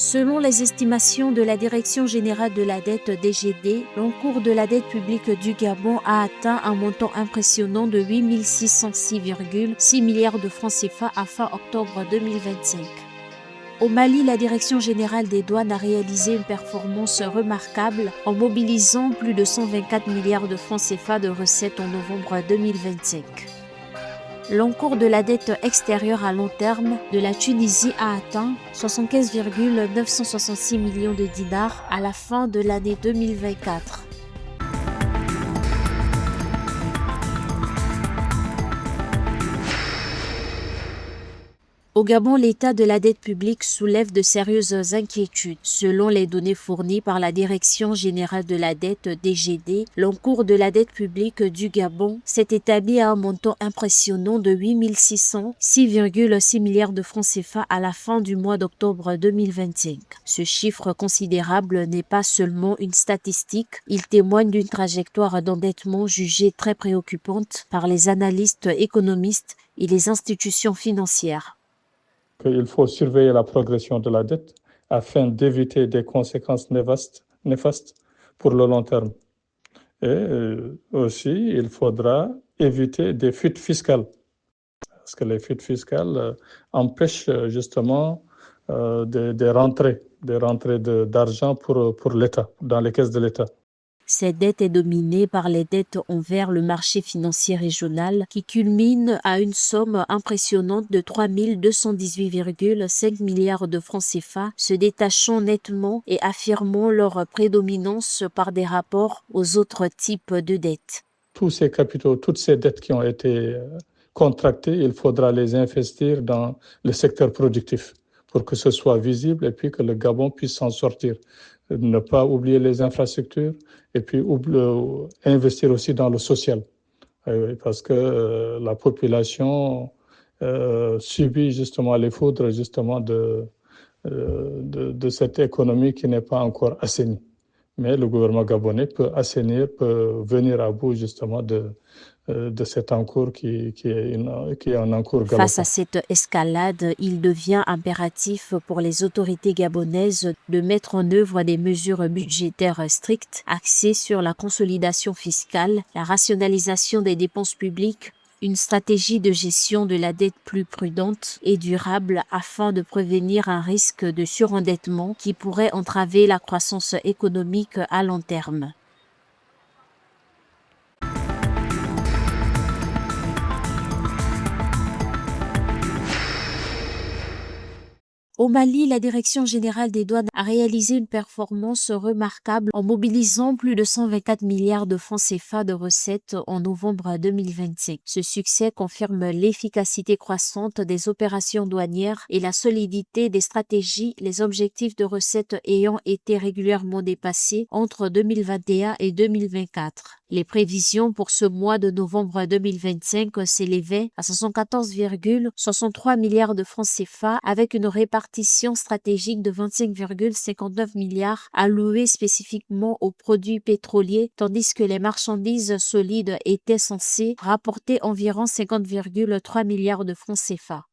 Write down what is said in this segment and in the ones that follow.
Selon les estimations de la Direction générale de la dette DGD, l'encours de la dette publique du Gabon a atteint un montant impressionnant de 8 606,6 milliards de francs CFA à fin octobre 2025. Au Mali, la Direction générale des douanes a réalisé une performance remarquable en mobilisant plus de 124 milliards de francs CFA de recettes en novembre 2025. L'encours de la dette extérieure à long terme de la Tunisie a atteint 75,966 millions de dinars à la fin de l'année 2024. Au Gabon, l'état de la dette publique soulève de sérieuses inquiétudes. Selon les données fournies par la Direction générale de la dette DGD, l'encours de la dette publique du Gabon s'est établi à un montant impressionnant de 8 606,6 milliards de francs CFA à la fin du mois d'octobre 2025. Ce chiffre considérable n'est pas seulement une statistique, il témoigne d'une trajectoire d'endettement jugée très préoccupante par les analystes économistes et les institutions financières. Il faut surveiller la progression de la dette afin d'éviter des conséquences néfastes pour le long terme. Et aussi, il faudra éviter des fuites fiscales, parce que les fuites fiscales empêchent justement des rentrées d'argent pour l'État, dans les caisses de l'État. Cette dette est dominée par les dettes envers le marché financier régional qui culmine à une somme impressionnante de 3 218,5 milliards de francs CFA, se détachant nettement et affirmant leur prédominance par des rapports aux autres types de dettes. Tous ces capitaux, toutes ces dettes qui ont été contractées, il faudra les investir dans le secteur productif pour que ce soit visible et puis que le Gabon puisse s'en sortir. Ne pas oublier les infrastructures et puis investir aussi dans le social. Parce que la population subit justement les foudres justement de cette économie qui n'est pas encore assainie. Mais le gouvernement gabonais peut assainir, peut venir à bout justement de cet encours qui est un encours galopant. Face à cette escalade, il devient impératif pour les autorités gabonaises de mettre en œuvre des mesures budgétaires strictes axées sur la consolidation fiscale, la rationalisation des dépenses publiques, une stratégie de gestion de la dette plus prudente et durable afin de prévenir un risque de surendettement qui pourrait entraver la croissance économique à long terme. Au Mali, la Direction générale des douanes a réalisé une performance remarquable en mobilisant plus de 124 milliards de francs CFA de recettes en novembre 2025. Ce succès confirme l'efficacité croissante des opérations douanières et la solidité des stratégies, les objectifs de recettes ayant été régulièrement dépassés entre 2021 et 2024. Les prévisions pour ce mois de novembre 2025 s'élevaient à 514,63 milliards de francs CFA avec une répartition stratégique de 25,59 milliards alloués spécifiquement aux produits pétroliers, tandis que les marchandises solides étaient censées rapporter environ 50,3 milliards de francs CFA.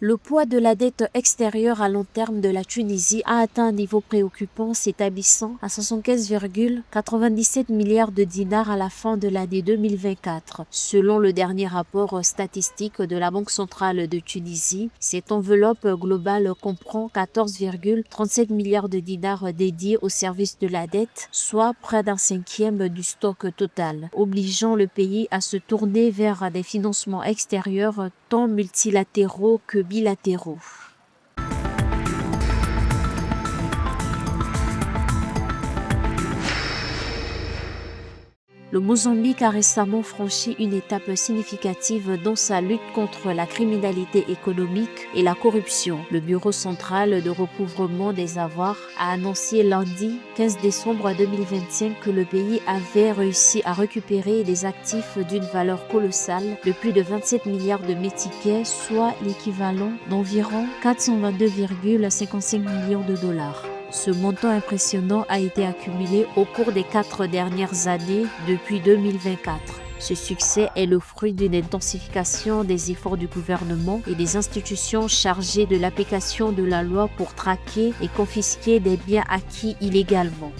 Le poids de la dette extérieure à long terme de la Tunisie a atteint un niveau préoccupant, s'établissant à 75,97 milliards de dinars à la fin de l'année 2024. Selon le dernier rapport statistique de la Banque centrale de Tunisie, cette enveloppe globale comprend 14,37 milliards de dinars dédiés au service de la dette, soit près d'un cinquième du stock total, obligeant le pays à se tourner vers des financements extérieurs tant multilatéraux que bilatéraux. Le Mozambique a récemment franchi une étape significative dans sa lutte contre la criminalité économique et la corruption. Le Bureau central de recouvrement des avoirs a annoncé lundi 15 décembre 2025 que le pays avait réussi à récupérer des actifs d'une valeur colossale de plus de 27 milliards de métiquets, soit l'équivalent d'environ 422,55 millions de dollars. Ce montant impressionnant a été accumulé au cours des 4 dernières années depuis 2024. Ce succès est le fruit d'une intensification des efforts du gouvernement et des institutions chargées de l'application de la loi pour traquer et confisquer des biens acquis illégalement.